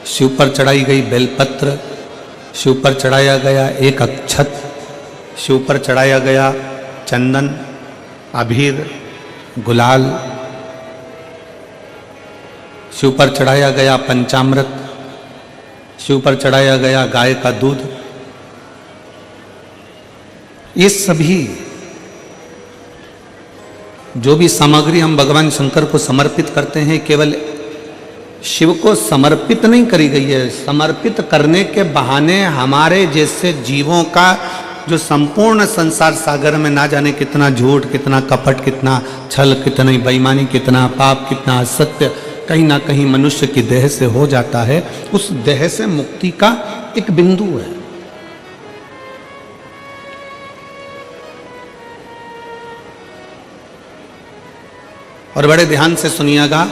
शिव पर चढ़ाई गई बेलपत्र, शिव पर चढ़ाया गया एक अक्षत, शिव पर चढ़ाया गया चंदन, अबीर, गुलाल, शिव पर चढ़ाया गया पंचामृत, शिव पर चढ़ाया गया गाय का दूध। ये सभी जो भी सामग्री हम भगवान शंकर को समर्पित करते हैं, केवल शिव को समर्पित नहीं करी गई है, समर्पित करने के बहाने हमारे जैसे जीवों का जो संपूर्ण संसार सागर में ना जाने कितना झूठ, कितना कपट, कितना छल, कितनी बेईमानी, कितना पाप, कितना असत्य कहीं ना कहीं मनुष्य की देह से हो जाता है, उस देह से मुक्ति का एक बिंदु है। और बड़े ध्यान से सुनिएगा,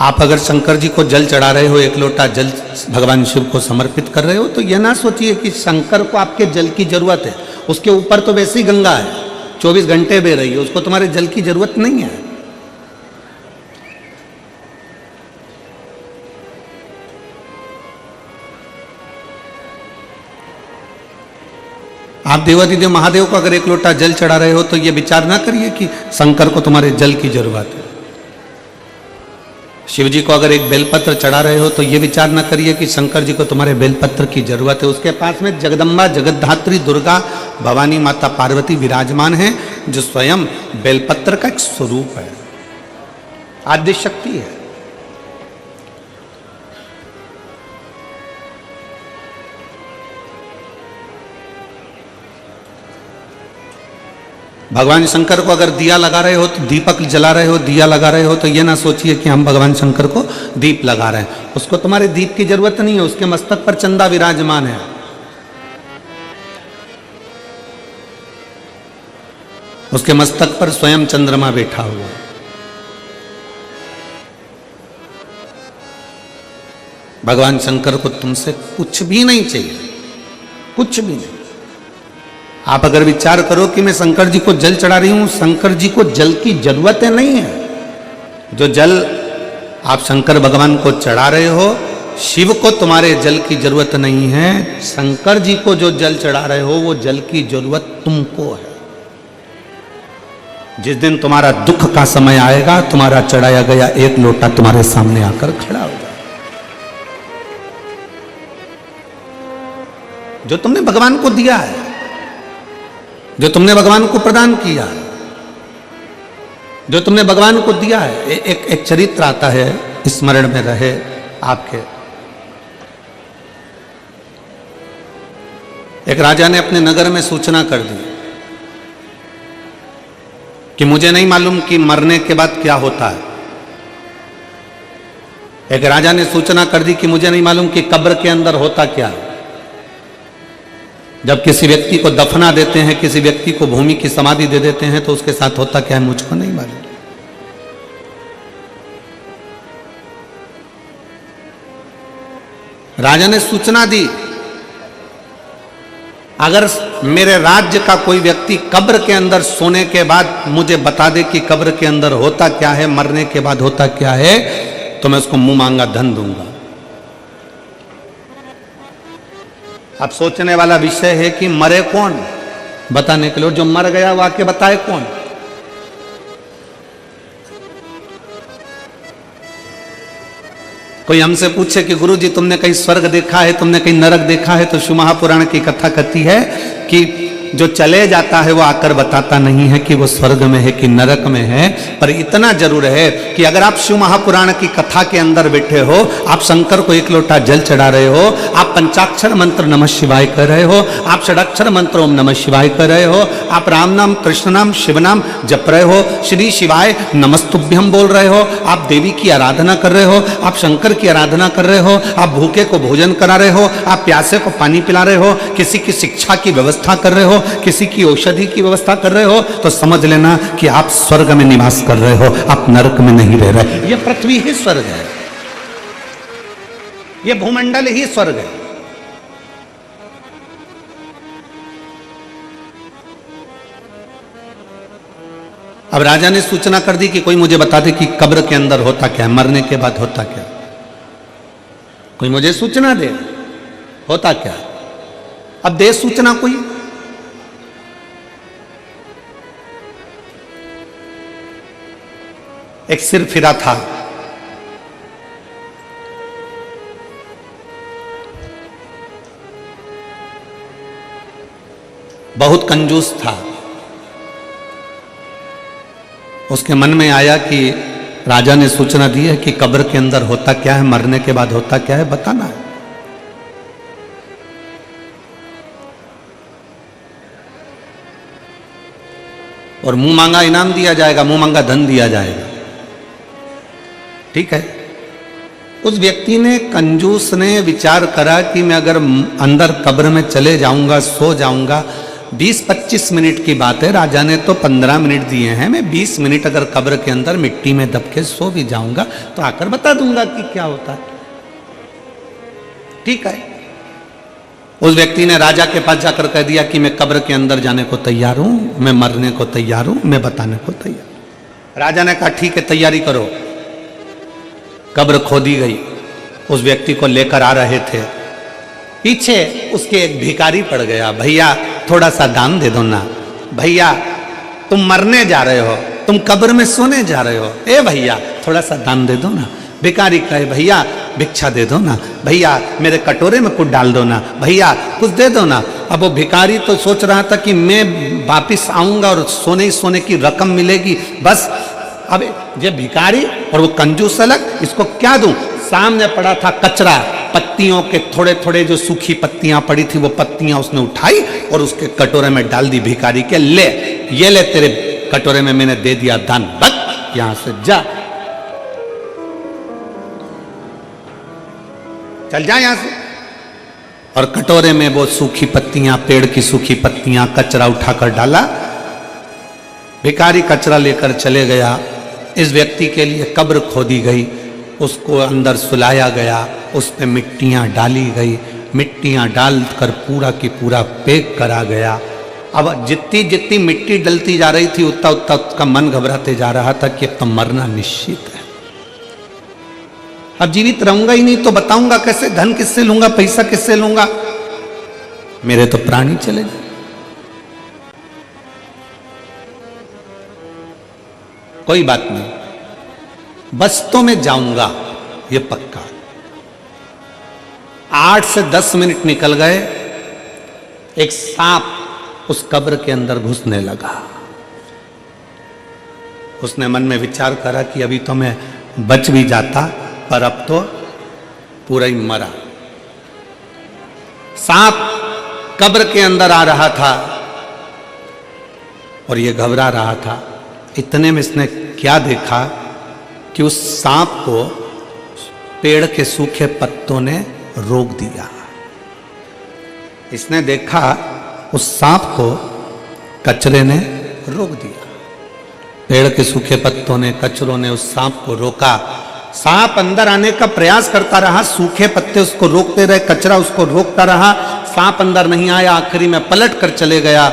आप अगर शंकर जी को जल चढ़ा रहे हो, एक लोटा जल भगवान शिव को समर्पित कर रहे हो, तो यह ना सोचिए कि शंकर को आपके जल की जरूरत है। उसके ऊपर तो वैसे ही गंगा है, 24 घंटे बह रही है, उसको तुम्हारे जल की जरूरत नहीं है। आप देवादिदेव महादेव को अगर एक लोटा जल चढ़ा रहे हो, तो यह विचार ना करिए कि शंकर को तुम्हारे जल की जरूरत है। शिव जी को अगर एक बेलपत्र चढ़ा रहे हो, तो यह विचार ना करिए कि शंकर जी को तुम्हारे बेलपत्र की जरूरत है। उसके पास में जगदम्बा, जगद्धात्री, दुर्गा, भवानी माता पार्वती विराजमान है, जो स्वयं बेलपत्र का एक स्वरूप है, आद्य शक्ति है। भगवान शंकर को अगर दिया लगा रहे हो, तो दीपक जला रहे हो, दिया लगा रहे हो, तो ये ना सोचिए कि हम भगवान शंकर को दीप लगा रहे हैं। उसको तुम्हारे दीप की जरूरत नहीं है, उसके मस्तक पर चंदा विराजमान है। उसके मस्तक पर स्वयं चंद्रमा बैठा हुआ है। भगवान शंकर को तुमसे कुछ भी नहीं चाहिए, कुछ भी नहीं। आप अगर विचार करो कि मैं शंकर जी को जल चढ़ा रही हूं, शंकर जी को जल की जरूरत है नहीं है। जो जल आप शंकर भगवान को चढ़ा रहे हो, शिव को तुम्हारे जल की जरूरत नहीं है। शंकर जी को जो जल चढ़ा रहे हो, वो जल की जरूरत तुमको है। जिस दिन तुम्हारा दुख का समय आएगा, तुम्हारा चढ़ाया गया एक लोटा तुम्हारे सामने आकर खड़ा होगा। जो तुमने भगवान को दिया है, जो तुमने भगवान को प्रदान किया, जो तुमने भगवान को दिया है। एक चरित्र आता है, स्मरण में रहे आपके। एक राजा ने अपने नगर में सूचना कर दी कि मुझे नहीं मालूम कि मरने के बाद क्या होता है। एक राजा ने सूचना कर दी कि मुझे नहीं मालूम कि कब्र के अंदर होता क्या है। जब किसी व्यक्ति को दफना देते हैं, किसी व्यक्ति को भूमि की समाधि दे देते हैं, तो उसके साथ होता क्या है मुझको नहीं मालूम। राजा ने सूचना दी, अगर मेरे राज्य का कोई व्यक्ति कब्र के अंदर सोने के बाद मुझे बता दे कि कब्र के अंदर होता क्या है, मरने के बाद होता क्या है, तो मैं उसको मुंह मांगा धन दूंगा। अब सोचने वाला विषय है कि मरे कौन, बताने के लिए। जो मर गया वो आके बताए कौन। कोई हमसे पूछे कि गुरुजी तुमने कहीं स्वर्ग देखा है, तुमने कहीं नरक देखा है, तो शिव महापुराण की कथा कहती है कि जो चले जाता है वो आकर बताता नहीं है कि वो स्वर्ग में है कि नरक में है। पर इतना जरूर है कि अगर आप शिव महापुराण की कथा के अंदर बैठे हो, आप शंकर को एक लोटा जल चढ़ा रहे हो, आप पंचाक्षर मंत्र नमः शिवाय कर रहे हो, आप षडाक्षर मंत्र ओम नमः शिवाय कर रहे हो, आप राम नाम, कृष्ण नाम, शिव नाम जप रहे हो, श्री शिवाय नमस्तुभ्यम बोल रहे हो, आप देवी की आराधना कर रहे हो, आप शंकर की आराधना कर रहे हो, आप भूखे को भोजन करा रहे हो, आप प्यासे को पानी पिला रहे हो, किसी की शिक्षा की व्यवस्था कर रहे हो, किसी की औषधि की व्यवस्था कर रहे हो, तो समझ लेना कि आप स्वर्ग में निवास कर रहे हो, आप नरक में नहीं रह रहे। यह पृथ्वी ही स्वर्ग है, यह भूमंडल ही स्वर्ग है। अब राजा ने सूचना कर दी कि कोई मुझे बता दे कि कब्र के अंदर होता क्या है, मरने के बाद होता क्या। कोई मुझे सूचना दे। होता क्या? अब दे सूचना कोई। एक सिर फिरा था, बहुत कंजूस था। उसके मन में आया कि राजा ने सूचना दी है कि कब्र के अंदर होता क्या है, मरने के बाद होता क्या है, बताना है। और मुंह मांगा इनाम दिया जाएगा, मुंह मांगा धन दिया जाएगा। ठीक है। उस व्यक्ति ने, कंजूस ने विचार करा कि मैं अगर अंदर कब्र में चले जाऊंगा, सो जाऊंगा, 20-25 मिनट की बात है, राजा ने तो 15 मिनट दिए हैं, मैं 20 मिनट अगर कब्र के अंदर मिट्टी में दब के सो भी जाऊंगा तो आकर बता दूंगा कि क्या होता है। ठीक है। उस व्यक्ति ने राजा के पास जाकर कह दिया कि मैं कब्र के अंदर जाने को तैयार हूं, मैं मरने को तैयार हूं, मैं बताने को तैयार। राजा ने कहा ठीक है, तैयारी करो। कब्र खोदी गई। उस व्यक्ति को लेकर आ रहे थे, पीछे उसके एक भिखारी पड़ गया। भैया थोड़ा सा दान दे दो ना, भैया तुम मरने जा रहे हो, तुम कब्र में सोने जा रहे हो, ए भैया थोड़ा सा दान दे दो ना। भिखारी कहे भैया भिक्षा दे दो ना, भैया मेरे कटोरे में कुछ डाल दो ना, भैया कुछ दे दो ना। अब वो भिखारी तो सोच रहा था कि मैं वापिस आऊंगा और सोने ही सोने की रकम मिलेगी, बस। अब ये भिखारी और वो कंजूस अलग, इसको क्या दूं? सामने पड़ा था कचरा, पत्तियों के थोड़े थोड़े जो सूखी पत्तियां पड़ी थी, वो पत्तियां उसने उठाई और उसके कटोरे में डाल दी भिखारी के। ले, ये ले, तेरे कटोरे में मैंने दे दिया दान, बस यहां से जा, चल जा यहां से। और कटोरे में वो सूखी पत्तियां, पेड़ की सूखी पत्तियां, कचरा उठाकर डाला। भिखारी कचरा लेकर चले गया। इस व्यक्ति के लिए कब्र खोदी गई, उसको अंदर सुलाया गया, उस पे मिट्टियां डाली गई, मिट्टियां डालकर पूरा की पूरा पैक करा गया। अब जितनी जितनी मिट्टी डलती जा रही थी उतना उतना उसका मन घबराते जा रहा था कि अब तो मरना निश्चित है, अब जीवित रहूंगा ही नहीं तो बताऊंगा कैसे, धन किससे लूंगा, पैसा किससे लूंगा, मेरे तो प्राण ही चले गए। कोई बात नहीं, बस तो मैं जाऊंगा, ये पक्का। 8 से 10 मिनट निकल गए, एक सांप उस कब्र के अंदर घुसने लगा। उसने मन में विचार करा कि अभी तो मैं बच भी जाता, पर अब तो पूरा ही मरा। सांप कब्र के अंदर आ रहा था और ये घबरा रहा था। इतने में इसने क्या देखा कि उस सांप को पेड़ के सूखे पत्तों ने रोक दिया। इसने देखा उस सांप को कचरे ने रोक दिया। पेड़ के सूखे पत्तों ने, कचरों ने उस सांप को रोका। सांप अंदर आने का प्रयास करता रहा, सूखे पत्ते उसको रोकते रहे, कचरा उसको रोकता रहा, सांप अंदर नहीं आया। आखिरी में पलट कर चले गया।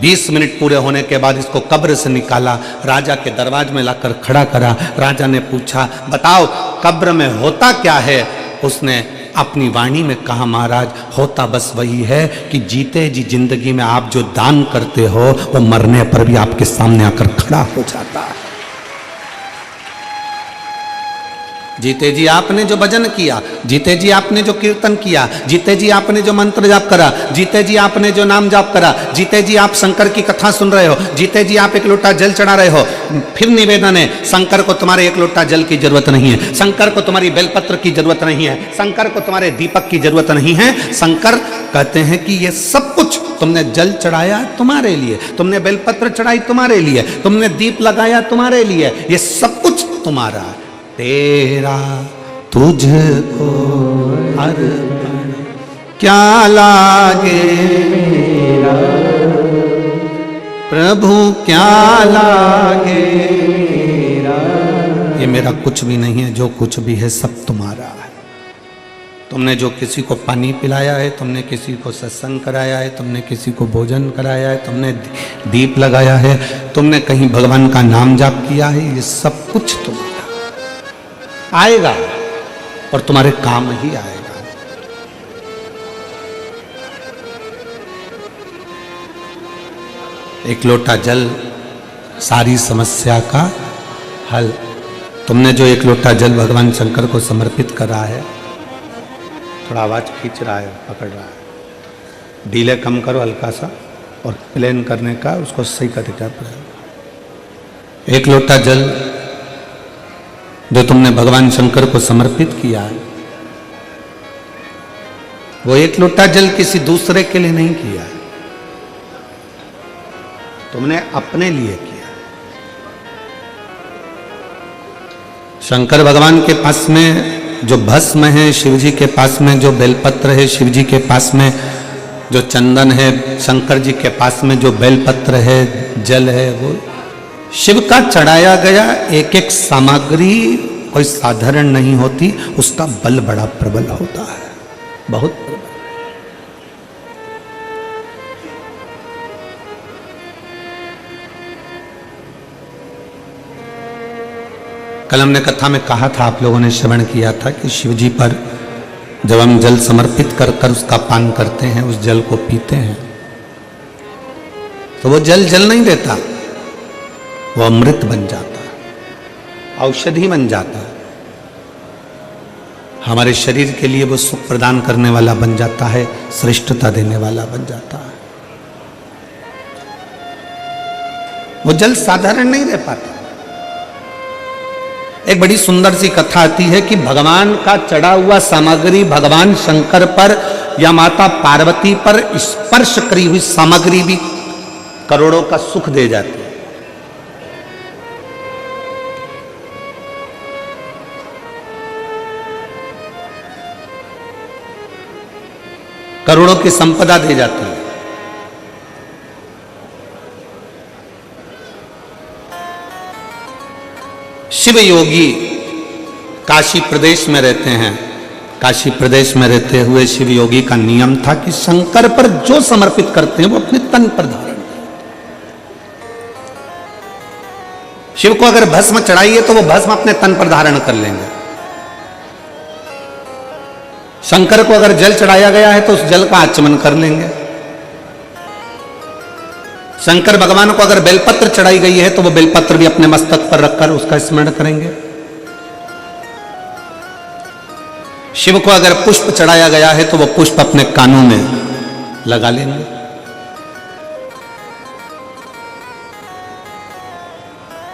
20 मिनट पूरे होने के बाद इसको कब्र से निकाला, राजा के दरवाजे में लाकर खड़ा करा। राजा ने पूछा, बताओ कब्र में होता क्या है? उसने अपनी वाणी में कहा, महाराज होता बस वही है कि जीते जी जिंदगी में आप जो दान करते हो वो मरने पर भी आपके सामने आकर खड़ा हो जाता है। जीते जी आपने जो भजन किया, जीते जी आपने जो कीर्तन किया, जीते जी आपने जो मंत्र जाप करा, जीते जी आपने जो नाम जाप करा, जीते जी आप शंकर की कथा सुन रहे हो, जीते जी आप एक लोटा जल चढ़ा रहे हो, फिर निवेदन है, शंकर को तुम्हारे एक लोटा जल की जरूरत नहीं है, शंकर को तुम्हारी बेलपत्र की जरूरत नहीं है, शंकर को तुम्हारे दीपक की जरूरत नहीं है। शंकर कहते हैं कि ये सब कुछ तुमने जल चढ़ाया तुम्हारे लिए, तुमने बेलपत्र चढ़ाई तुम्हारे लिए, तुमने दीप लगाया तुम्हारे लिए, ये सब कुछ तुम्हारा, तेरा तुझको अर्पण क्या लागे मेरा, प्रभु क्या लागे मेरा। ये मेरा कुछ भी नहीं है, जो कुछ भी है सब तुम्हारा है। तुमने जो किसी को पानी पिलाया है, तुमने किसी को सत्संग कराया है, तुमने किसी को भोजन कराया है, तुमने दीप लगाया है, तुमने कहीं भगवान का नाम जाप किया है, ये सब कुछ तुम्हारा। आएगा और तुम्हारे काम ही आएगा। एक लोटा जल सारी समस्या का हल। तुमने जो एक लोटा जल भगवान शंकर को समर्पित करा है, थोड़ा आवाज खींच रहा है, पकड़ रहा है, डीले कम करो हल्का सा, और प्लेन करने का उसको सही तरीका पड़ेगा। एक लोटा जल जो तुमने भगवान शंकर को समर्पित किया है, वो एक लोटा जल किसी दूसरे के लिए नहीं किया है, तुमने अपने लिए किया। शंकर भगवान के पास में जो भस्म है, शिव जी के पास में जो बेलपत्र है, शिव जी के पास में जो चंदन है, शंकर जी के पास में जो बेलपत्र है, जल है, वो शिव का चढ़ाया गया एक एक सामग्री कोई साधारण नहीं होती, उसका बल बड़ा प्रबल होता है, बहुत प्रबल। कल हमने कथा में कहा था, आप लोगों ने श्रवण किया था कि शिव जी पर जब हम जल समर्पित कर कर उसका पान करते हैं, उस जल को पीते हैं, तो वो जल जल नहीं देता, वो अमृत बन जाता है, औषधि बन जाता है, हमारे शरीर के लिए वो सुख प्रदान करने वाला बन जाता है, श्रेष्ठता देने वाला बन जाता है। वो जल साधारण नहीं रह पाता। एक बड़ी सुंदर सी कथा आती है कि भगवान का चढ़ा हुआ सामग्री भगवान शंकर पर या माता पार्वती पर स्पर्श करी हुई सामग्री भी करोड़ों का सुख दे जाती है। करोड़ों की संपदा दे जाती है। शिव योगी काशी प्रदेश में रहते हैं। काशी प्रदेश में रहते हुए शिव योगी का नियम था कि शंकर पर जो समर्पित करते हैं वो अपने तन पर धारण करें। शिव को अगर भस्म चढ़ाइए तो वो भस्म अपने तन पर धारण कर लेंगे। शंकर को अगर जल चढ़ाया गया है तो उस जल का आचमन कर लेंगे। शंकर भगवान को अगर बेलपत्र चढ़ाई गई है तो वो बेलपत्र भी अपने मस्तक पर रखकर उसका स्मरण करेंगे। शिव को अगर पुष्प चढ़ाया गया है तो वो पुष्प अपने कानों में लगा लेंगे।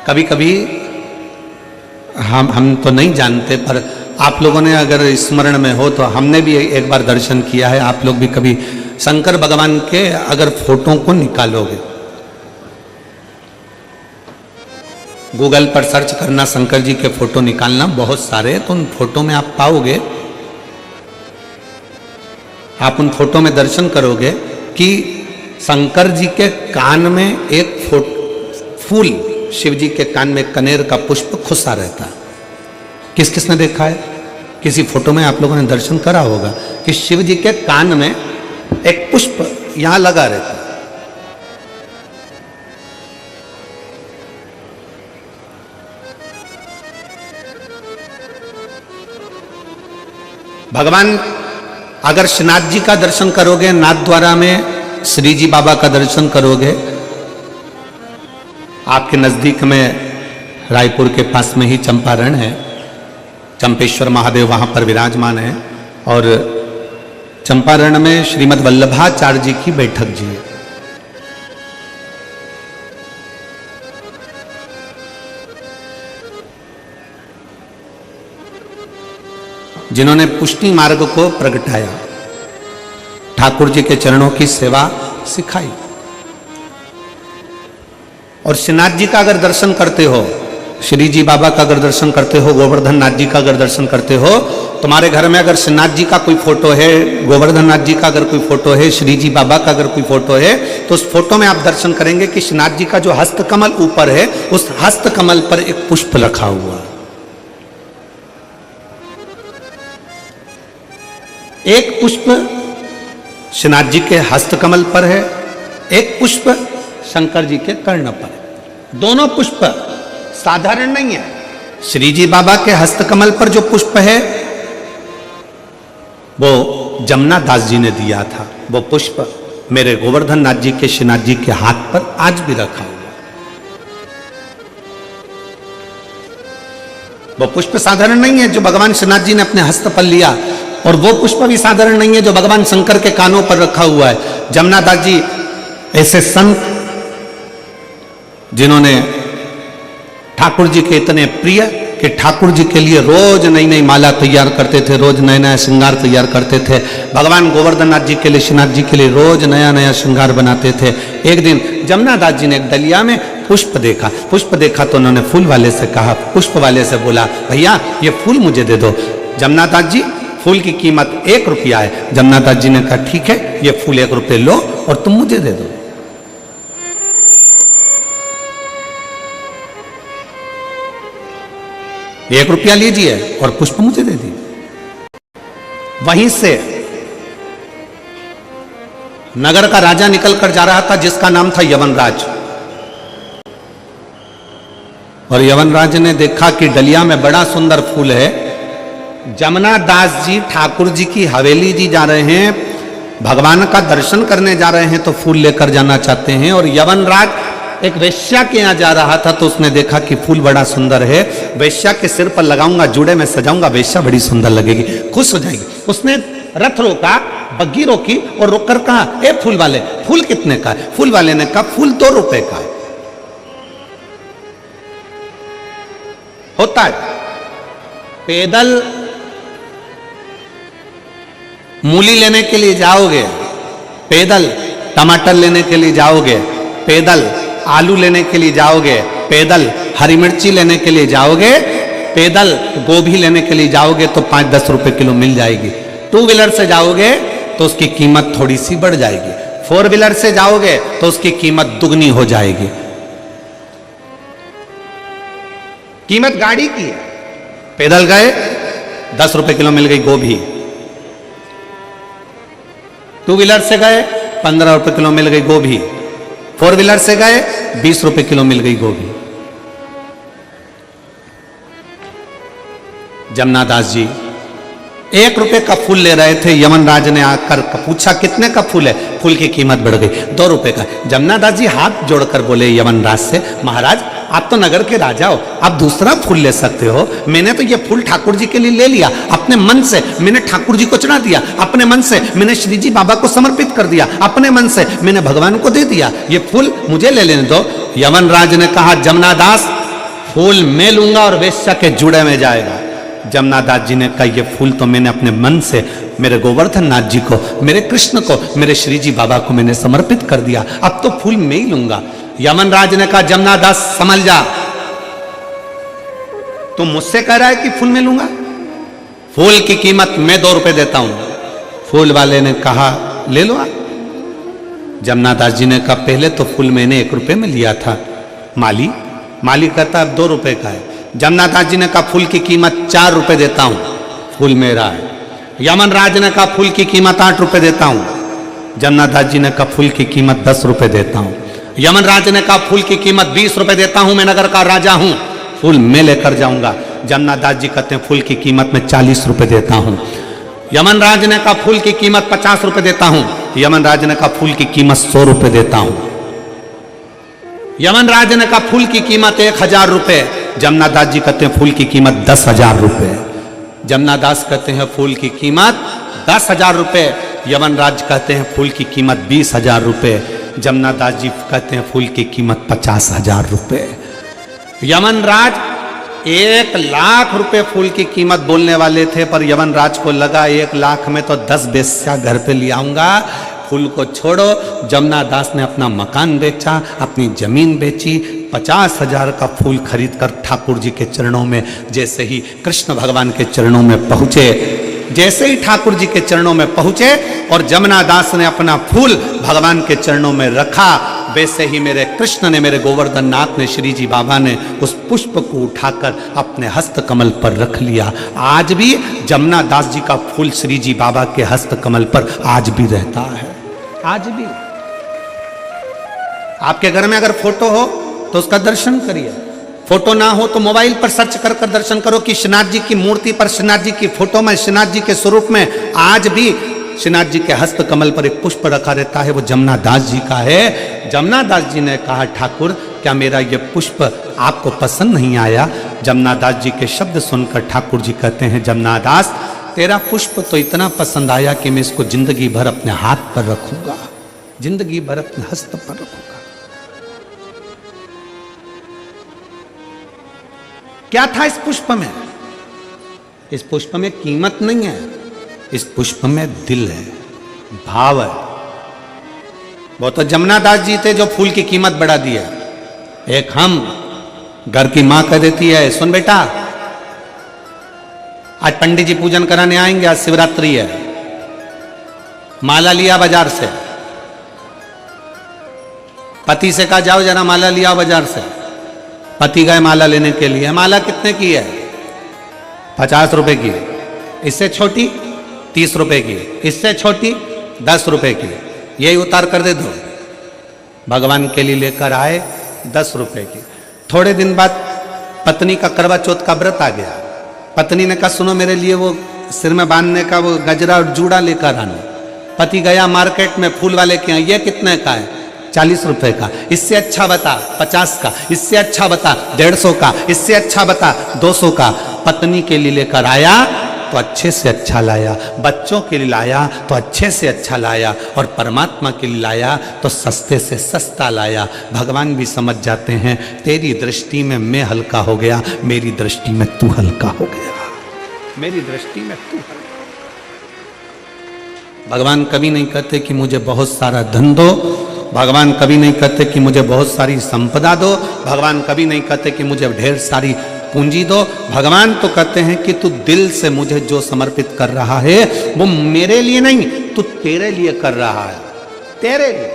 कभी कभी हम तो नहीं जानते, पर आप लोगों ने अगर स्मरण में हो तो हमने भी एक बार दर्शन किया है। आप लोग भी कभी शंकर भगवान के अगर फोटो को निकालोगे, गूगल पर सर्च करना शंकर जी के फोटो निकालना, बहुत सारे, तो उन फोटो में आप पाओगे, आप उन फोटो में दर्शन करोगे कि शंकर जी के कान में एक फूल, शिव जी के कान में कनेर का पुष्प खुसा रहता है। किस किसने देखा है? किसी फोटो में आप लोगों ने दर्शन करा होगा कि शिव जी के कान में एक पुष्प यहां लगा रहता है। भगवान अगर श्रीनाथ जी का दर्शन करोगे, नाथ द्वारा में श्री जी बाबा का दर्शन करोगे, आपके नजदीक में रायपुर के पास में ही चंपारण है, चंपेश्वर महादेव वहां पर विराजमान है, और चंपारण में श्रीमद् वल्लभाचार्य जी की बैठक जी है। जिन्होंने पुष्टि मार्ग को प्रगटाया, ठाकुर जी के चरणों की सेवा सिखाई। और श्रीनाथ जी का अगर दर्शन करते हो, श्री जी बाबा का अगर दर्शन करते हो, गोवर्धन नाथ जी का अगर दर्शन करते हो, तुम्हारे घर में अगर श्रीनाथ जी का कोई फोटो है, गोवर्धन नाथ जी का अगर कोई फोटो है, श्री जी बाबा का अगर कोई फोटो है, तो उस फोटो में आप दर्शन करेंगे कि श्रीनाथ जी का जो हस्तकमल ऊपर है, उस हस्तकमल पर एक पुष्प रखा हुआ है। एक पुष्प श्रीनाथ जी के हस्तकमल पर है, एक पुष्प शंकर जी के कर्ण पर है। दोनों पुष्प साधारण नहीं है। श्री जी बाबा के हस्तकमल पर जो पुष्प है वो जमुना दास जी ने दिया था। वो पुष्प मेरे गोवर्धन नाथ जी के श्रीनाथ जी के हाथ पर आज भी रखा हुआ। वो पुष्प साधारण नहीं है जो भगवान श्रीनाथ जी ने अपने हस्त पर लिया, और वो पुष्प भी साधारण नहीं है जो भगवान शंकर के कानों पर रखा हुआ है। जमुना दास जी ऐसे संत जिन्होंने ठाकुर जी के इतने प्रिय कि ठाकुर जी के लिए रोज नई नई माला तैयार करते थे, रोज नया नया श्रृंगार तैयार करते थे। भगवान गोवर्धन नाथ जी के लिए, श्रीनाथ जी के लिए रोज नया नया श्रृंगार बनाते थे। एक दिन जमुना दास जी ने एक डलिया में पुष्प देखा तो उन्होंने फूल वाले से कहा, पुष्प वाले से बोला, भैया ये फूल मुझे दे दो। जमुना दास जी, फूल की कीमत 1 रुपया है। जमुना दास जी ने कहा, ठीक है, ये फूल 1 रुपये लो और तुम मुझे दे दो। एक रुपया लीजिए और पुष्प मुझे दे दिए। वहीं से नगर का राजा निकल कर जा रहा था जिसका नाम था यवनराज, और यवनराज ने देखा कि डलिया में बड़ा सुंदर फूल है। जमुना दास जी ठाकुर जी की हवेली जी जा रहे हैं, भगवान का दर्शन करने जा रहे हैं, तो फूल लेकर जाना चाहते हैं। और यवनराज एक वेश्या के यहाँ जा रहा था तो उसने देखा कि फूल बड़ा सुंदर है, वेश्या के सिर पर लगाऊंगा, जुड़े में सजाऊंगा, वेश्या बड़ी सुंदर लगेगी, खुश हो जाएगी। उसने रथ रोका, बग्गी रोकी और रोककर कहा, ए फूल वाले, फूल कितने का है? फूल वाले ने कहा, फूल 2 रुपए का है। होता है पैदल मूली लेने के लिए जाओगे, पैदल टमाटर लेने के लिए जाओगे, पैदल आलू लेने के लिए जाओगे, पैदल हरी मिर्ची लेने के लिए जाओगे, पैदल गोभी लेने के लिए जाओगे तो 5-10 रुपए किलो मिल जाएगी। 2 व्हीलर से जाओगे तो उसकी कीमत थोड़ी सी बढ़ जाएगी, 4 व्हीलर से जाओगे तो उसकी कीमत दुगनी हो जाएगी। कीमत गाड़ी की है। पैदल गए 10 रुपए किलो मिल गई गोभी, 2 व्हीलर से गए 15 रुपए किलो मिल गई गोभी, 4 व्हीलर से गए 20 रुपए किलो मिल गई गोभी। जमुना दास जी 1 रुपए का फूल ले रहे थे, यमनराज ने आकर पूछा कितने का फूल है? फूल की कीमत बढ़ गई, 2 रुपए का। जमुना दास जी हाथ जोड़कर बोले यमनराज से, महाराज आप तो नगर के राजा हो, आप दूसरा फूल ले सकते हो, मैंने तो ये फूल ठाकुर जी के लिए ले लिया, अपने मन से मैंने ठाकुर जी को चढ़ा दिया, अपने मन से मैंने श्री जी बाबा को समर्पित कर दिया, अपने मन से मैंने भगवान को दे दिया, ये फूल मुझे ले लेने दो। यमनराज ने कहा, जमुना दास फूल मैं लूंगा और वेश्या के जुड़े में जाएगा। जमुना दास जी ने कहा, ये फूल तो मैंने अपने मन से मेरे गोवर्धन नाथ जी को, मेरे कृष्ण को, मेरे श्री जी बाबा को मैंने समर्पित कर दिया, अब तो फूल मैं ही लूंगा। यमनराज ने कहा, जमुना दास समझ जा, तू मुझसे कह रहा है कि फूल मैं लूंगा? फूल की कीमत मैं 2 रुपए देता हूं। फूल वाले ने कहा, ले लो आप। जमुना दास जी ने कहा, पहले तो फूल मैंने 1 रुपए में लिया था, माली कहता है 2 रुपए का है। जमुना दास जी ने कहा, फूल की कीमत 4 रुपए देता हूं, फूल मेरा है। यमनराज ने कहा, फूल की कीमत 8 रुपए देता हूं। जमुना दास जी ने कहा, फूल की कीमत 10 रुपए देता हूं। यमनराज ने कहा, फूल की कीमत 20 रुपए देता हूं, मैं नगर का राजा हूं, फूल मैं लेकर जाऊंगा। जमुना दास जी कहते हैं, फूल की कीमत में 40 रुपए देता हूं। यमनराज ने कहा, फूल की कीमत 50 रुपए देता हूं। यमनराज ने कहा, फूल की कीमत 100 रुपए देता हूं। यमनराज ने कहा, फूल की कीमत 1000 रुपए। जमुना दास जी कहते हैं, फूल की कीमत 10,000 रुपए। जमुना दास कहते हैं, फूल की कीमत 10,000 रुपए। यमनराज कहते हैं, फूल की कीमत 20,000 रुपए। जमुना दास जी कहते हैं, फूल की कीमत 50,000 रुपए। यमनराज 1 लाख रुपए फूल की कीमत बोलने वाले थे, पर यमनराज को लगा 1 लाख में तो 10 वेश्या घर पे ले आऊंगा, फूल को छोड़ो। जमुना दास ने अपना मकान बेचा, अपनी जमीन बेची, 50,000 का फूल खरीदकर ठाकुर जी के चरणों में, जैसे ही कृष्ण भगवान के चरणों में पहुंचे, जैसे ही ठाकुर जी के चरणों में पहुंचे और जमुना दास ने अपना फूल भगवान के चरणों में रखा, वैसे ही मेरे कृष्ण ने, मेरे गोवर्धन नाथ ने, श्री जी बाबा ने उस पुष्प को उठाकर अपने हस्त कमल पर रख लिया। आज भी जमुना दास जी का फूल श्री जी बाबा के हस्त कमल पर आज भी रहता है। आज भी आपके घर में अगर फोटो हो तो उसका दर्शन करिए, फोटो ना हो तो मोबाइल पर सर्च कर कर दर्शन करो कि श्रीनाथ जी की मूर्ति पर, श्रीनाथ जी की फोटो में, श्रीनाथ जी के स्वरूप में आज भी श्रीनाथ जी के हस्त कमल पर एक पुष्प रखा रहता है, वो जमुना दास जी का है। जमुना दास जी ने कहा, ठाकुर क्या मेरा ये पुष्प आपको पसंद नहीं आया? जमुना दास जी के शब्द सुनकर ठाकुर जी कहते हैं, जमुना दास तेरा पुष्प तो इतना पसंद आया कि मैं इसको जिंदगी भर अपने हाथ पर रखूंगा, जिंदगी भर अपने हस्त पर रखूंगा। क्या था इस पुष्प में? इस पुष्प में कीमत नहीं है, इस पुष्प में दिल है, भाव है। वो तो जमुना दास जी थे जो फूल की कीमत बढ़ा दी है। एक हम घर की मां कह देती है, सुन बेटा आज पंडित जी पूजन कराने आएंगे, आज शिवरात्रि है, माला लिया बाजार से। पति से कहा जाओ जरा माला लिया बाजार से। पति गए माला लेने के लिए। माला कितने की है? 50 रुपए की। इससे छोटी 30 रुपए की, इससे छोटी 10 रुपए की। यही उतार कर दे दो। भगवान के लिए लेकर आए 10 रुपए की। थोड़े दिन बाद पत्नी का करवा चौथ का व्रत आ गया। पत्नी ने कहा, सुनो मेरे लिए वो सिर में बांधने का वो गजरा और जूड़ा लेकर आना। पति गया मार्केट में फूल वाले के यहाँ, ये कितने का है? 40 रुपए का। इससे अच्छा बता 50 का, इससे अच्छा बता 150 का, इससे अच्छा बता 200 का। पत्नी के लिए लेकर आया तो अच्छे से अच्छा लाया, बच्चों के लिए लाया तो अच्छे से अच्छा लाया, और परमात्मा के लिए लाया तो सस्ते से सस्ता लाया। भगवान भी समझ जाते हैं, तेरी दृष्टि में मैं हल्का हो गया, मेरी दृष्टि में तू हल्का हो गया, मेरी दृष्टि में तू हल्का। भगवान कभी नहीं कहते कि मुझे बहुत सारा धन दो, भगवान कभी नहीं कहते कि मुझे बहुत सारी संपदा दो, भगवान कभी नहीं कहते कि मुझे ढेर सारी पूंजी दो। भगवान तो कहते हैं कि तू दिल से मुझे जो समर्पित कर रहा है वो मेरे लिए नहीं, तू तेरे लिए कर रहा है, तेरे लिए।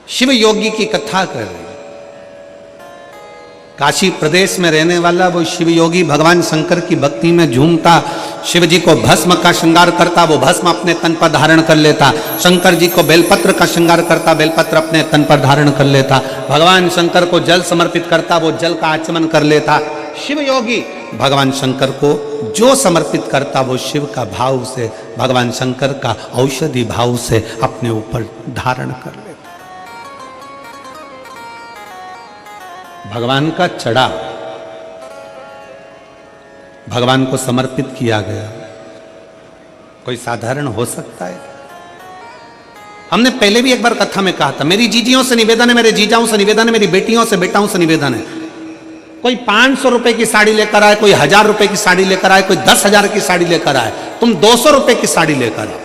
शिव योगी की कथा कर रहे हैं। काशी प्रदेश में रहने वाला वो शिव योगी भगवान शंकर की भक्ति में झूमता, शिव जी को भस्म का श्रृंगार करता, वो भस्म अपने तन पर धारण कर लेता। शंकर जी को बेलपत्र का श्रृंगार करता, बेलपत्र अपने तन पर धारण कर लेता। भगवान शंकर को जल समर्पित करता, वो जल का आचमन कर लेता। शिव योगी भगवान शंकर को जो समर्पित करता वो शिव का भाव से, भगवान शंकर का औषधि भाव से अपने ऊपर धारण कर लेता। भगवान का चढ़ा भगवान को समर्पित किया गया, कोई साधारण हो सकता है? हमने पहले भी एक बार कथा में कहा था, मेरी जीजियों से निवेदन है, मेरे जीजाओं से निवेदन है, मेरी बेटियों से बेटाओं से निवेदन है, कोई 500 रुपए की साड़ी लेकर आए, कोई 1000 रुपए की साड़ी लेकर आए, कोई 10,000 की साड़ी लेकर आए, तुम 200 रुपए की साड़ी लेकर आओ।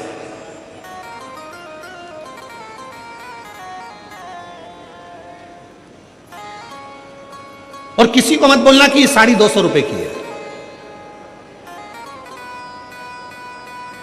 और किसी को मत बोलना कि ये साड़ी 200 रुपए की है।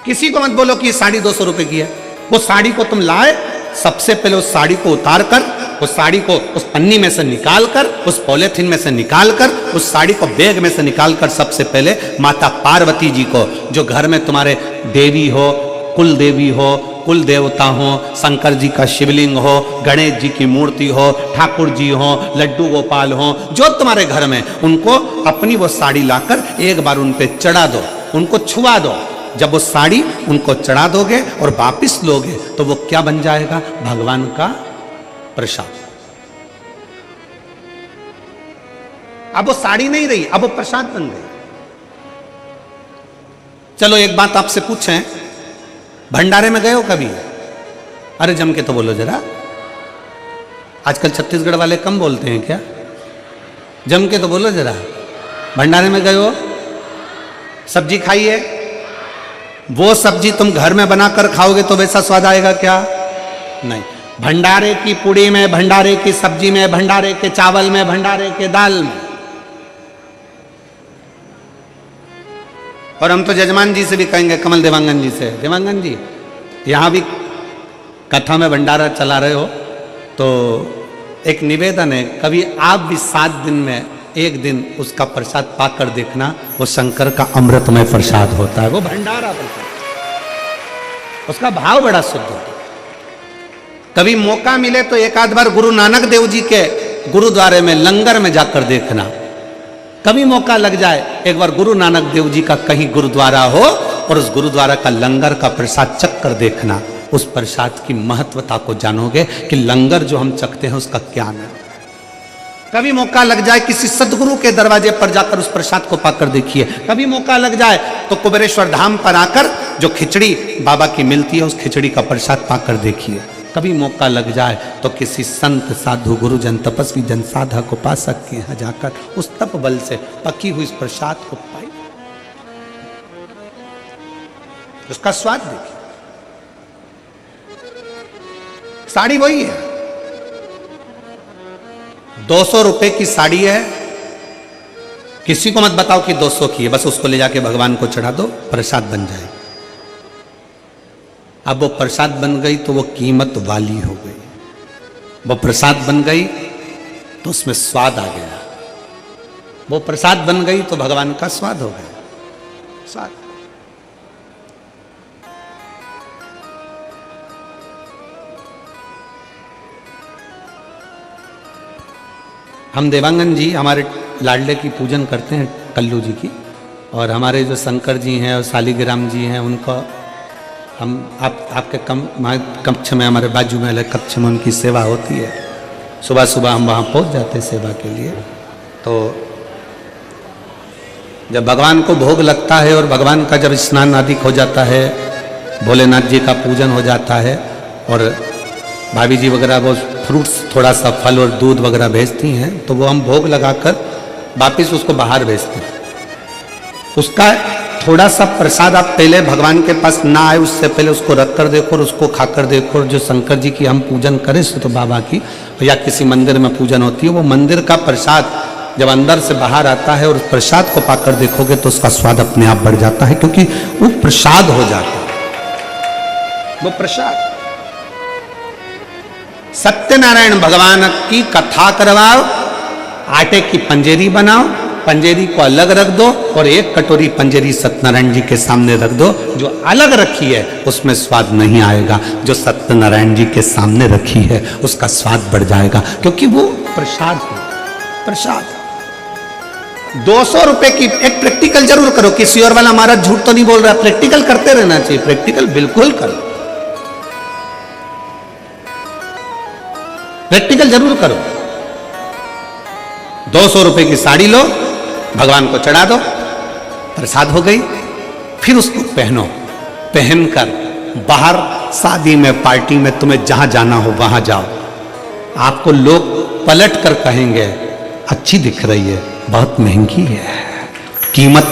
किसी को मत बोलो कि ये साड़ी 200 रुपए की है। वो साड़ी को तुम लाए, सबसे पहले उस साड़ी को उतार कर, उस साड़ी को उस पन्नी में से निकाल कर, उस पॉलिथीन में से निकाल कर, उस साड़ी को बैग में से निकाल कर, सबसे पहले माता पार्वती जी को, जो घर में तुम्हारे देवी हो, कुल देवी हो, कुल देवता हो, शंकर जी का शिवलिंग हो, गणेश जी की मूर्ति हो, ठाकुर जी हो, लड्डू गोपाल हो, जो तुम्हारे घर में, उनको अपनी वो साड़ी लाकर एक बार उन पे चढ़ा दो, उनको छुआ दो। जब वो साड़ी उनको चढ़ा दोगे और वापिस लोगे तो वो क्या बन जाएगा? भगवान का प्रसाद। अब वो साड़ी नहीं रही, अब वो प्रसाद बन गई। चलो एक बात आपसे पूछें, भंडारे में गए हो कभी? अरे जम के तो बोलो जरा। आजकल छत्तीसगढ़ वाले कम बोलते हैं क्या? जम के तो बोलो जरा। भंडारे में गए हो? सब्जी खाई है? वो सब्जी तुम घर में बनाकर खाओगे तो वैसा स्वाद आएगा क्या? नहीं। भंडारे की पूड़ी में, भंडारे की सब्जी में, भंडारे के चावल में, भंडारे के दाल में। और हम तो जजमान जी से भी कहेंगे, कमल देवांगन जी से, देवांगन जी यहाँ भी कथा में भंडारा चला रहे हो तो एक निवेदन है, कभी आप भी 7 दिन में एक दिन उसका प्रसाद पाकर देखना, वो शंकर का अमृतमय प्रसाद होता है, वो भंडारा प्रसाद, उसका भाव बड़ा शुद्ध होता है। कभी मौका मिले तो एक आध बार गुरु नानक देव जी के गुरुद्वारे में लंगर में जाकर देखना, कभी मौका लग जाए एक बार गुरु नानक देव जी का कहीं गुरुद्वारा हो और उस गुरुद्वारा का लंगर का प्रसाद चख कर देखना, उस प्रसाद की महत्वता को जानोगे कि लंगर जो हम चखते हैं उसका क्या नाम। कभी मौका लग जाए किसी सदगुरु के दरवाजे पर जाकर उस प्रसाद को पाकर देखिए, कभी मौका लग जाए तो कुबेरेश्वर धाम पर आकर जो खिचड़ी बाबा की मिलती है उस खिचड़ी का प्रसाद पाकर देखिए, कभी मौका लग जाए तो किसी संत साधु गुरुजन तपस्वी जन साधक उपासक के यहाँ जाकर उस तप बल से पकी हुई इस प्रसाद को पाई, उसका स्वाद देखिए। साड़ी वही है, 200 रुपए की साड़ी है, किसी को मत बताओ कि 200 की है, बस उसको ले जाके भगवान को चढ़ा दो, प्रसाद बन जाए। अब वो प्रसाद बन गई तो वो कीमत वाली हो गई, वो प्रसाद बन गई तो उसमें स्वाद आ गया, वो प्रसाद बन गई तो भगवान का स्वाद हो गया, स्वाद। हम देवांगन जी हमारे लाडले की पूजन करते हैं, कल्लू जी की, और हमारे जो शंकर जी हैं और शालिग्राम जी हैं उनको हम आपके कक्ष में, हमारे बाजू में अलग कक्ष में उनकी सेवा होती है। सुबह सुबह हम वहाँ पहुँच जाते हैं सेवा के लिए। तो जब भगवान को भोग लगता है और भगवान का जब स्नान आदि हो जाता है, भोलेनाथ जी का पूजन हो जाता है और भाभी जी वगैरह वो फ्रूट्स थोड़ा सा फल और दूध वगैरह भेजती हैं, तो वो हम भोग लगाकर वापस उसको बाहर भेजते हैं। उसका थोड़ा सा प्रसाद आप पहले भगवान के पास ना आए उससे पहले उसको रख कर देखो और उसको खाकर देखो। जो शंकर जी की हम पूजन करें तो बाबा की या किसी मंदिर में पूजन होती है, वो मंदिर का प्रसाद जब अंदर से बाहर आता है और उस प्रसाद को पाकर देखोगे तो उसका स्वाद अपने आप बढ़ जाता है, क्योंकि वो प्रसाद हो जाता है, वो प्रसाद। सत्यनारायण भगवान की कथा करवाओ, आटे की पंजेरी बनाओ, पंजेरी को अलग रख दो और एक कटोरी पंजेरी सत्यनारायण जी के सामने रख दो। जो अलग रखी है उसमें स्वाद नहीं आएगा, जो सत्यनारायण जी के सामने रखी है उसका स्वाद बढ़ जाएगा, क्योंकि वो प्रसाद है, प्रसाद। 200 रुपए की एक प्रैक्टिकल जरूर करो। किसी और वाला हमारा झूठ तो नहीं बोल रहा, प्रैक्टिकल करते रहना चाहिए, प्रैक्टिकल बिल्कुल करो, प्रैक्टिकल जरूर करो। 200 रुपए की साड़ी लो, भगवान को चढ़ा दो, प्रसाद हो गई। फिर उसको पहनो, पहनकर बाहर शादी में, पार्टी में, तुम्हें जहां जाना हो वहां जाओ। आपको लोग पलट कर कहेंगे अच्छी दिख रही है, बहुत महंगी है, कीमत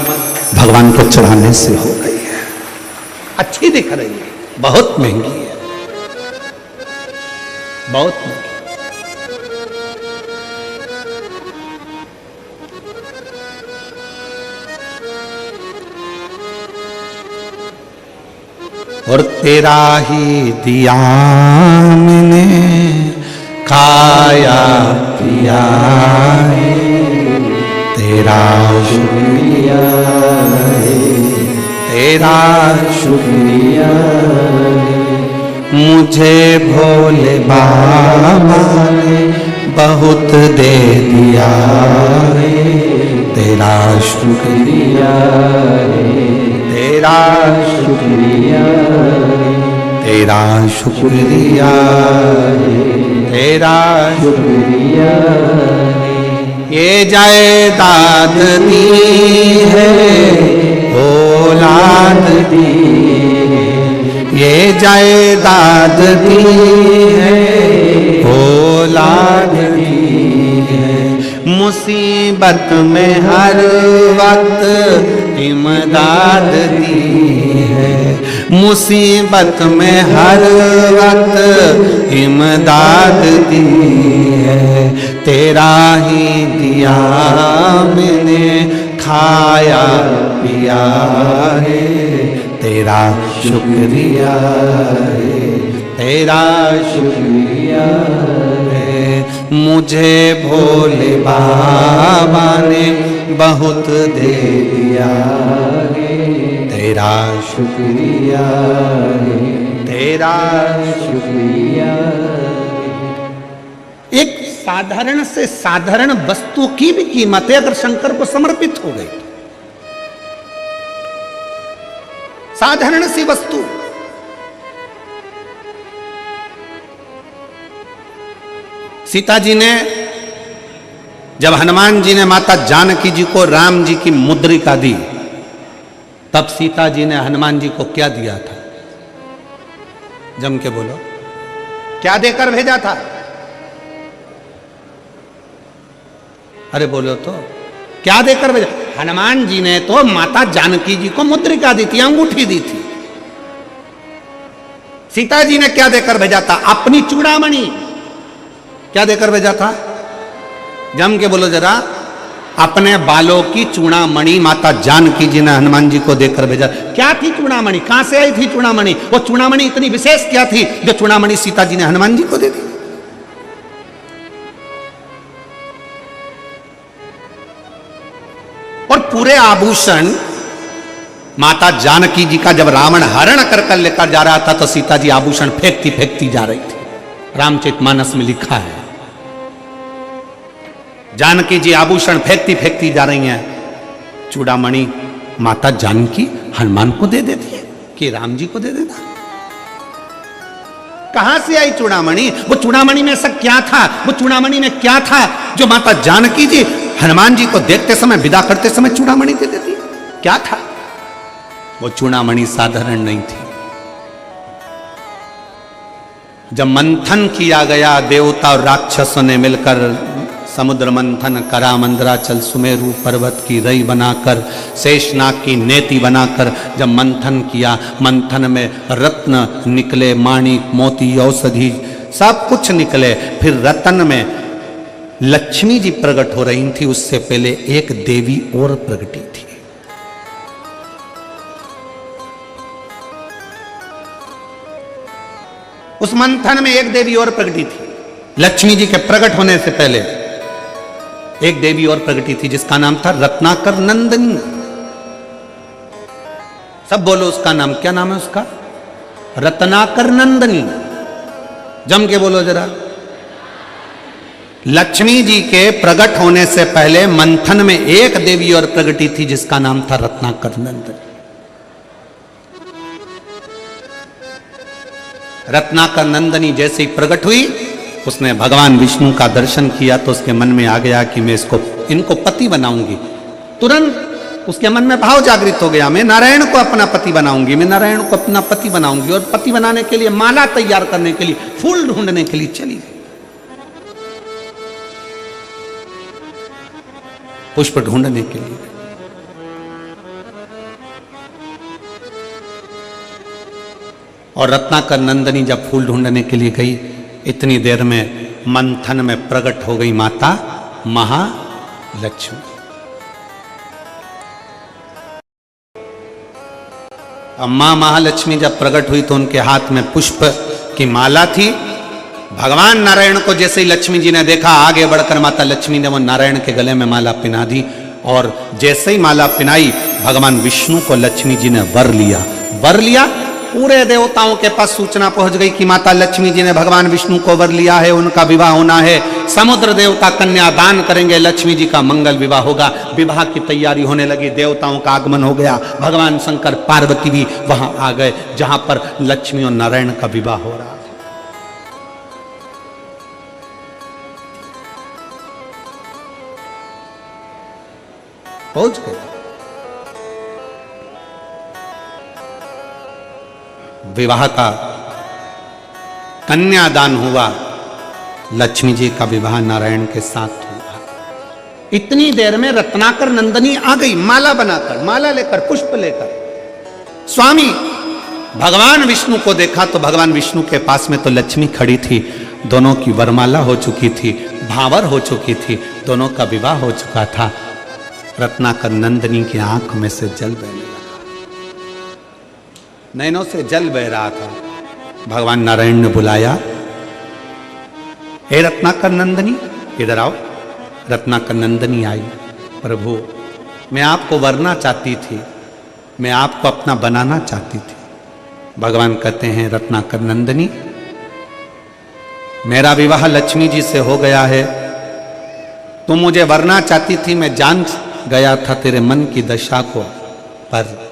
भगवान को चढ़ाने से हो गई है। अच्छी दिख रही है, बहुत महंगी है, बहुत महंगी। और तेरा ही दिया मैंने खाया पिया है, तेरा शुक्रिया है, तेरा शुक्रिया है। मुझे भोले बाबा ने बहुत दे दिया है, तेरा शुक्रिया है, तेरा शुक्रिया है, तेरा शुक्रिया है, तेरा शुक्रिया है। ये जायदाद दी है, औलाद दी है, ये जायदाद दी है, औलाद दी है। मुसीबत में हर वक्त इमदाद दी है, मुसीबत में हर वक्त इमदाद दी है। तेरा ही दिया मैंने खाया पिया है, तेरा शुक्रिया है, तेरा शुक्रिया है। मुझ मुझे भोले बाबा ने बहुत दे दिया रे, तेरा शुक्रिया रे, तेरा शुक्रिया रे। एक साधारण से साधारण वस्तु की भी कीमत है अगर शंकर को समर्पित हो गई। साधारण सी वस्तु, सीता जी ने जब हनुमान जी ने माता जानकी जी को राम जी की मुद्रिका दी, तब सीता जी ने हनुमान जी को क्या दिया था? जम के बोलो, क्या देकर भेजा था? अरे बोलो तो, क्या देकर भेजा? हनुमान जी ने तो माता जानकी जी को मुद्रिका दी थी, अंगूठी दी थी। सीता जी ने क्या देकर भेजा था? अपनी चूड़ामणि। क्या देकर भेजा था? जम के बोलो जरा, अपने बालों की चूड़ामणि माता जानकी जी ने हनुमान जी को देकर भेजा। क्या थी चूड़ामणि? कहां से आई थी चूड़ामणि? वो चूड़ामणि इतनी विशेष क्या थी जो चूड़ामणि सीता जी ने हनुमान जी को दे दी? और पूरे आभूषण माता जानकी जी का जब रावण हरण कर लेकर जा रहा था तो सीता जी आभूषण फेंकती फेंकती जा रही थी। रामचरितमानस में लिखा है, जानकी जी आभूषण फेंकती फेंकती जा रही हैं, चूड़ामणि माता जानकी हनुमान को दे देती है कि राम जी को दे देता। कहां से आई चूड़ामणि? वो चूड़ामणि में ऐसा क्या था? वो चूड़ामणि में क्या था जो माता जानकी जी हनुमान जी को देखते समय, विदा करते समय चूड़ामणि दे देती? क्या था वो चूड़ामणि? साधारण नहीं थी। जब मंथन किया गया देवता और राक्षसों ने मिलकर, समुद्र मंथन करा, मंदराचल सुमेरु पर्वत की रई बनाकर, शेषनाग की नेति बनाकर जब मंथन किया, मंथन में रत्न निकले, माणिक मोती औषधि सब कुछ निकले। फिर रतन में लक्ष्मी जी प्रकट हो रही थी, उससे पहले एक देवी और प्रकटी थी। उस मंथन में एक देवी और प्रकटी थी। लक्ष्मी जी के प्रकट होने से पहले एक देवी और प्रकटी थी जिसका नाम था रत्नाकर नंदिनी। सब बोलो उसका नाम, क्या नाम है उसका? रत्नाकर नंदिनी। जम के बोलो जरा। लक्ष्मी जी के प्रकट होने से पहले मंथन में एक देवी और प्रकटी थी जिसका नाम था रत्नाकर नंदिनी। रत्नाकर नंदिनी जैसे ही प्रकट हुई, उसने भगवान विष्णु का दर्शन किया तो उसके मन में आ गया कि मैं इनको पति बनाऊंगी। तुरंत उसके मन में भाव जागृत हो गया, मैं नारायण को अपना पति बनाऊंगी, मैं नारायण को अपना पति बनाऊंगी। और पति बनाने के लिए माला तैयार करने के लिए, फूल ढूंढने के लिए चली गई, पुष्प ढूंढने के लिए। और रत्नाकर नंदिनी जब फूल ढूंढने के लिए गई, इतनी देर में मंथन में प्रकट हो गई माता महालक्ष्मी। अब मां महालक्ष्मी जब प्रकट हुई तो उनके हाथ में पुष्प की माला थी। भगवान नारायण को जैसे ही लक्ष्मी जी ने देखा, आगे बढ़कर माता लक्ष्मी ने वो नारायण के गले में माला पिना दी। और जैसे ही माला पिनाई, भगवान विष्णु को लक्ष्मी जी ने वर लिया। वर लिया, पूरे देवताओं के पास सूचना पहुंच गई कि माता लक्ष्मी जी ने भगवान विष्णु को वर लिया है, उनका विवाह होना है। समुद्र देवता कन्या दान करेंगे, लक्ष्मी जी का मंगल विवाह होगा। विवाह की तैयारी होने लगी, देवताओं का आगमन हो गया। भगवान शंकर पार्वती भी वहां आ गए जहां पर लक्ष्मी और नारायण का विवाह हो रहा है। पहुंच गए। विवाह का कन्यादान हुआ, लक्ष्मी जी का विवाह नारायण के साथ हुआ। इतनी देर में रत्नाकर नंदिनी आ गई, माला बनाकर, माला लेकर, पुष्प लेकर। स्वामी भगवान विष्णु को देखा तो भगवान विष्णु के पास में तो लक्ष्मी खड़ी थी। दोनों की वरमाला हो चुकी थी, भावर हो चुकी थी, दोनों का विवाह हो चुका था। रत्नाकर नंदिनी की आंख में से जल बहने लगा, नैनों से जल बह रहा था। भगवान नारायण ने बुलाया, हे रत्नाकर नंदिनी, इधर आओ। रत्नाकर नंदिनी आई, प्रभु मैं आपको वरना चाहती थी, मैं आपको अपना बनाना चाहती थी। भगवान कहते हैं रत्नाकर नंदिनी, मेरा विवाह लक्ष्मी जी से हो गया है, तुम मुझे वरना चाहती थी, मैं जान गया था तेरे मन की दशा को, पर